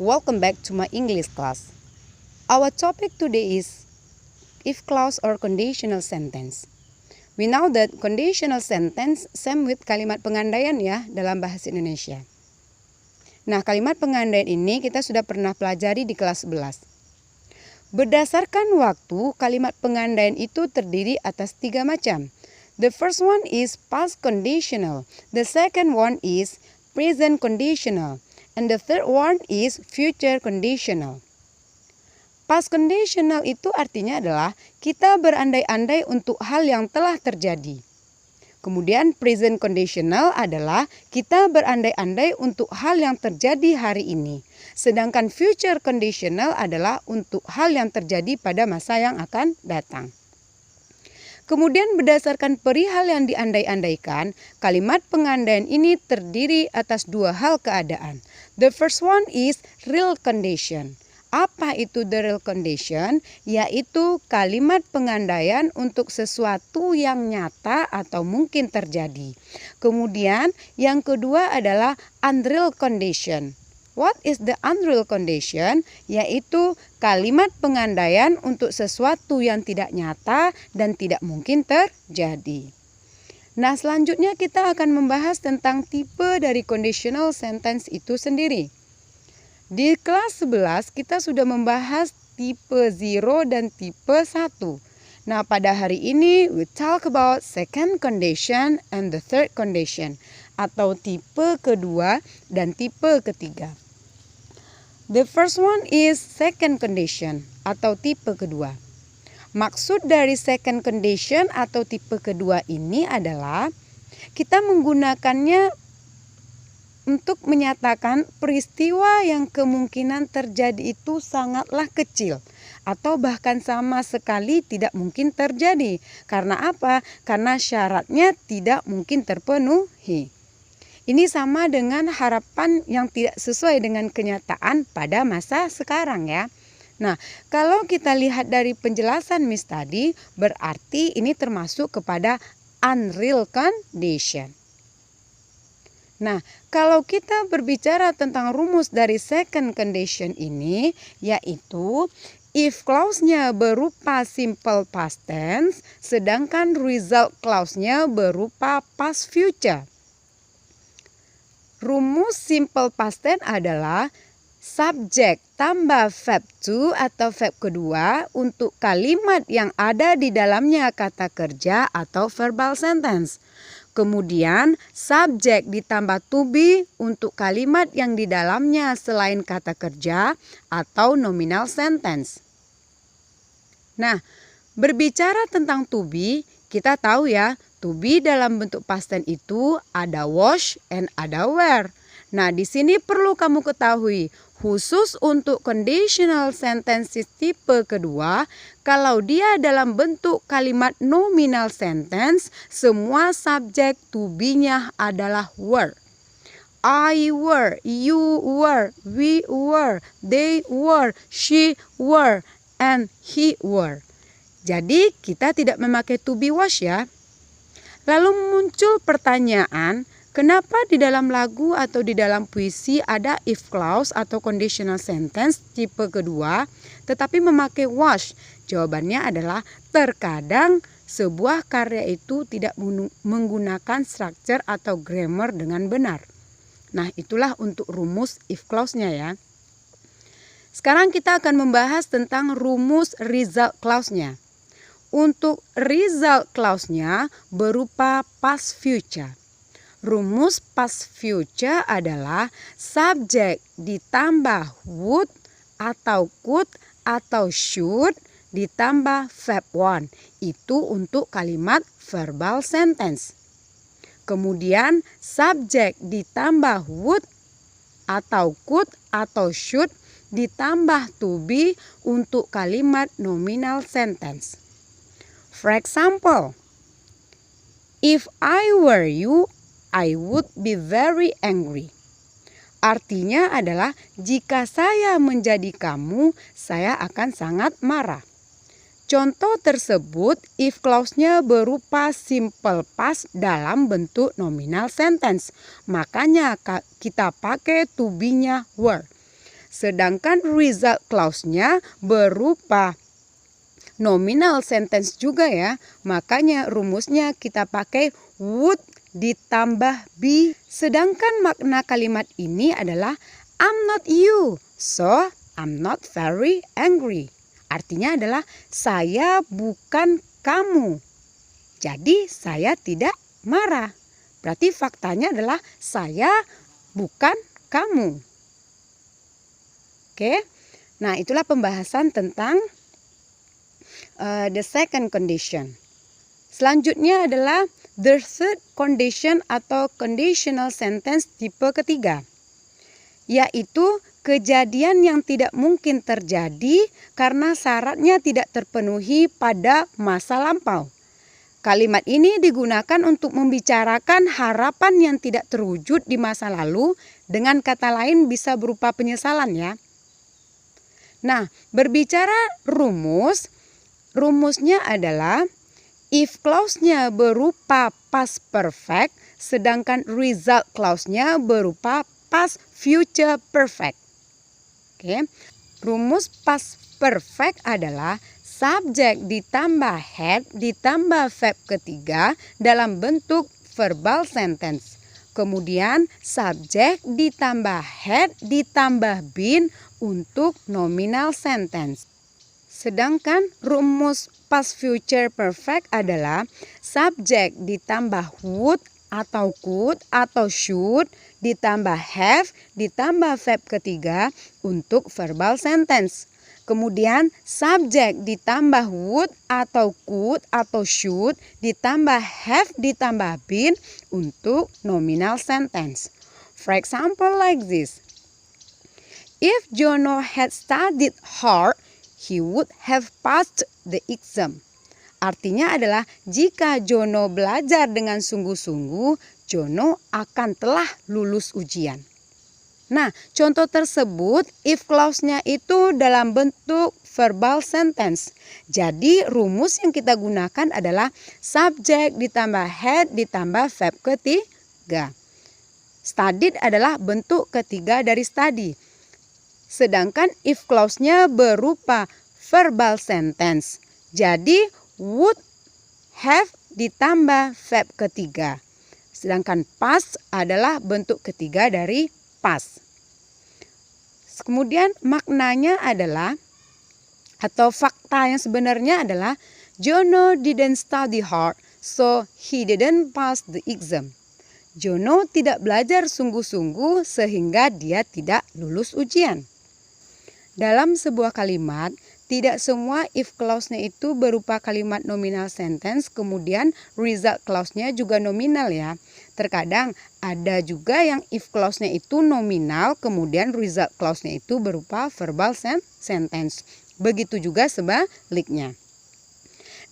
Welcome back to my English class. Our topic today is if clause or conditional sentence. We know that conditional sentence same with kalimat pengandaian ya dalam bahasa Indonesia. Nah, kalimat pengandaian ini kita sudah pernah pelajari di kelas 11. Berdasarkan waktu, kalimat pengandaian itu terdiri atas 3 macam. The first one is past conditional. The second one is present conditional. And the third one is future conditional. Past conditional itu artinya adalah kita berandai-andai untuk hal yang telah terjadi. Kemudian present conditional adalah kita berandai-andai untuk hal yang terjadi hari ini. Sedangkan future conditional adalah untuk hal yang terjadi pada masa yang akan datang. Kemudian berdasarkan perihal yang diandai-andaikan, kalimat pengandaian ini terdiri atas 2 hal keadaan. The first one is real condition. Apa itu the real condition? Yaitu kalimat pengandaian untuk sesuatu yang nyata atau mungkin terjadi. Kemudian yang kedua adalah unreal condition. What is the unreal condition? Yaitu kalimat pengandaian untuk sesuatu yang tidak nyata dan tidak mungkin terjadi. Nah, selanjutnya kita akan membahas tentang tipe dari conditional sentence itu sendiri. Di kelas 11 kita sudah membahas tipe 0 dan tipe 1. Nah, pada hari ini we talk about second condition and the third condition, atau tipe kedua dan tipe ketiga. The first one is second condition atau tipe kedua. Maksud dari second condition atau tipe kedua ini adalah kita menggunakannya untuk menyatakan peristiwa yang kemungkinan terjadi itu sangatlah kecil atau bahkan sama sekali tidak mungkin terjadi. Karena apa? Karena syaratnya tidak mungkin terpenuhi. Ini sama dengan harapan yang tidak sesuai dengan kenyataan pada masa sekarang ya. Nah, kalau kita lihat dari penjelasan Miss tadi, berarti ini termasuk kepada unreal condition. Nah, kalau kita berbicara tentang rumus dari second condition ini, yaitu if clause-nya berupa simple past tense, sedangkan result clause-nya berupa past future. Rumus simple past tense adalah subjek tambah verb to atau verb kedua untuk kalimat yang ada di dalamnya kata kerja atau verbal sentence. Kemudian subjek ditambah to be untuk kalimat yang di dalamnya selain kata kerja atau nominal sentence. Nah, berbicara tentang to be, kita tahu ya, to be dalam bentuk past tense itu ada was and ada were. Nah, di sini perlu kamu ketahui, khusus untuk conditional sentences tipe kedua, kalau dia dalam bentuk kalimat nominal sentence, semua subjek to be-nya adalah were. I were, you were, we were, they were, she were, and he were. Jadi kita tidak memakai to be was ya. Lalu muncul pertanyaan, kenapa di dalam lagu atau di dalam puisi ada if clause atau conditional sentence tipe kedua tetapi memakai was? Jawabannya adalah terkadang sebuah karya itu tidak menggunakan structure atau grammar dengan benar. Nah, itulah untuk rumus if clause-nya ya. Sekarang kita akan membahas tentang rumus result clause-nya. Untuk result clause-nya berupa past future. Rumus past future adalah subjek ditambah would atau could atau should ditambah verb one. Itu untuk kalimat verbal sentence. Kemudian subjek ditambah would atau could atau should ditambah to be untuk kalimat nominal sentence. For example, if I were you, I would be very angry. Artinya adalah jika saya menjadi kamu, saya akan sangat marah. Contoh tersebut if clause-nya berupa simple past dalam bentuk nominal sentence. Makanya kita pakai to be-nya were. Sedangkan result clause-nya berupa nominal sentence juga ya. Makanya rumusnya kita pakai would ditambah be. Sedangkan makna kalimat ini adalah I'm not you, so I'm not very angry. Artinya adalah saya bukan kamu, jadi saya tidak marah. Berarti faktanya adalah saya bukan kamu. Oke, nah itulah pembahasan tentang the second condition. Selanjutnya adalah the third condition atau conditional sentence tipe ketiga, yaitu kejadian yang tidak mungkin terjadi karena syaratnya tidak terpenuhi pada masa lampau. Kalimat ini digunakan untuk membicarakan harapan yang tidak terwujud di masa lalu, dengan kata lain bisa berupa penyesalan ya. Nah, berbicara rumusnya adalah if clause-nya berupa past perfect, sedangkan result clause-nya berupa past future perfect. Oke. Rumus past perfect adalah subjek ditambah head ditambah verb ketiga dalam bentuk verbal sentence. Kemudian subjek ditambah head ditambah been untuk nominal sentence. Sedangkan rumus past future perfect adalah subjek ditambah would atau could atau should ditambah have ditambah verb ketiga untuk verbal sentence. Kemudian subjek ditambah would atau could atau should ditambah have ditambah been untuk nominal sentence. For example like this. If Jono had studied hard, he would have passed the exam. Artinya adalah jika Jono belajar dengan sungguh-sungguh, Jono akan telah lulus ujian. Nah, contoh tersebut if clause-nya itu dalam bentuk verbal sentence. Jadi rumus yang kita gunakan adalah subjek ditambah head ditambah verb ketiga. Studied adalah bentuk ketiga dari study. Sedangkan if clause-nya berupa verbal sentence. Jadi would have ditambah verb ketiga. Sedangkan past adalah bentuk ketiga dari past. Kemudian maknanya adalah atau fakta yang sebenarnya adalah Jono didn't study hard, so he didn't pass the exam. Jono tidak belajar sungguh-sungguh sehingga dia tidak lulus ujian. Dalam sebuah kalimat, tidak semua if clause-nya itu berupa kalimat nominal sentence, kemudian result clause-nya juga nominal ya. Terkadang ada juga yang if clause-nya itu nominal, kemudian result clause-nya itu berupa verbal sentence. Begitu juga sebaliknya.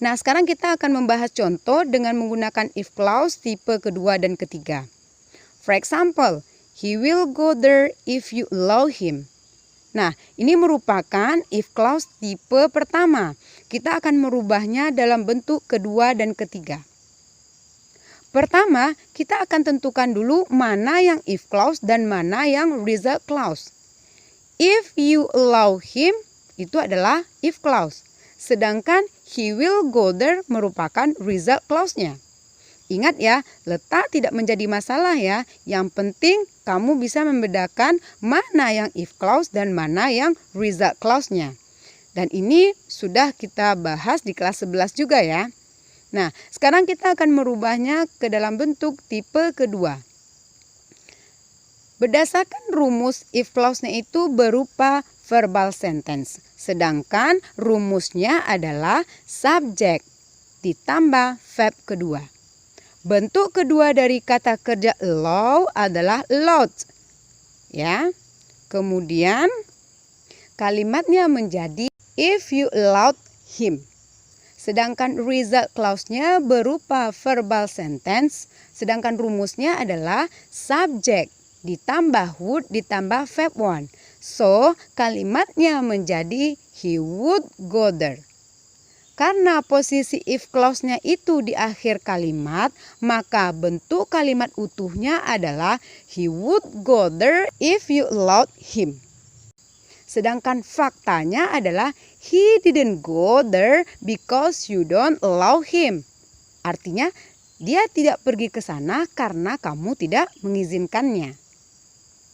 Nah, sekarang kita akan membahas contoh dengan menggunakan if clause tipe kedua dan ketiga. For example, he will go there if you allow him. Nah, ini merupakan if clause tipe pertama. Kita akan merubahnya dalam bentuk kedua dan ketiga. Pertama, kita akan tentukan dulu mana yang if clause dan mana yang result clause. If you allow him, itu adalah if clause. Sedangkan he will go there merupakan result clause-nya. Ingat ya, letak tidak menjadi masalah ya. Yang penting kamu bisa membedakan mana yang if clause dan mana yang result clause-nya. Dan ini sudah kita bahas di kelas 11 juga ya. Nah, sekarang kita akan merubahnya ke dalam bentuk tipe kedua. Berdasarkan rumus if clause-nya itu berupa verbal sentence. Sedangkan rumusnya adalah subjek ditambah verb kedua. Bentuk kedua dari kata kerja allow adalah allowed. Ya. Kemudian kalimatnya menjadi if you allowed him. Sedangkan result clause-nya berupa verbal sentence. Sedangkan rumusnya adalah subjek ditambah would ditambah verb one. So, kalimatnya menjadi he would go there. Karena posisi if clause-nya itu di akhir kalimat, maka bentuk kalimat utuhnya adalah he would go there if you allowed him. Sedangkan faktanya adalah he didn't go there because you don't allow him. Artinya dia tidak pergi ke sana karena kamu tidak mengizinkannya.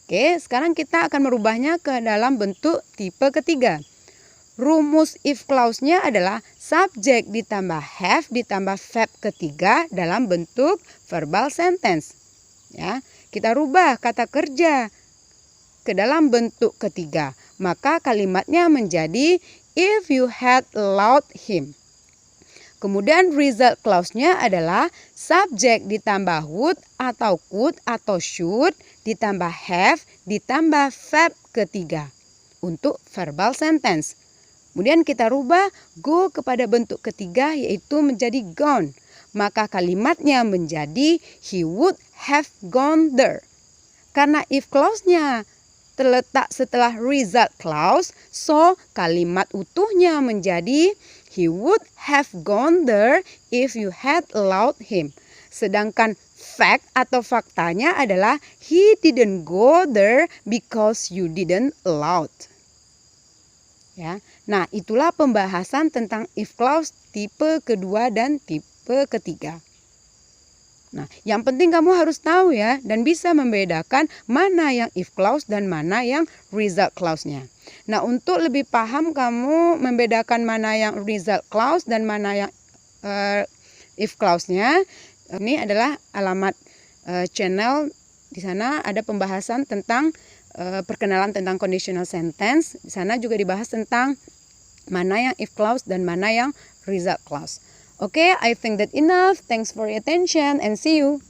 Oke, sekarang kita akan merubahnya ke dalam bentuk tipe ketiga. Rumus if clause-nya adalah subjek ditambah have ditambah verb ketiga dalam bentuk verbal sentence. Ya, kita rubah kata kerja ke dalam bentuk ketiga. Maka kalimatnya menjadi if you had allowed him. Kemudian result clause-nya adalah subjek ditambah would atau could atau should ditambah have ditambah verb ketiga untuk verbal sentence. Kemudian kita rubah go kepada bentuk ketiga yaitu menjadi gone. Maka kalimatnya menjadi he would have gone there. Karena if clause-nya terletak setelah result clause, so kalimat utuhnya menjadi he would have gone there if you had allowed him. Sedangkan fact atau faktanya adalah he didn't go there because you didn't allow. Ya. Nah, itulah pembahasan tentang if clause tipe kedua dan tipe ketiga. Nah, yang penting kamu harus tahu ya dan bisa membedakan mana yang if clause dan mana yang result clause-nya. Nah, untuk lebih paham kamu membedakan mana yang result clause dan mana yang if clause-nya, ini adalah alamat channel. Di sana ada pembahasan tentang perkenalan tentang conditional sentence. Di sana juga dibahas tentang mana yang if clause dan mana yang result clause. Okay, I think that enough. Thanks for your attention and see you.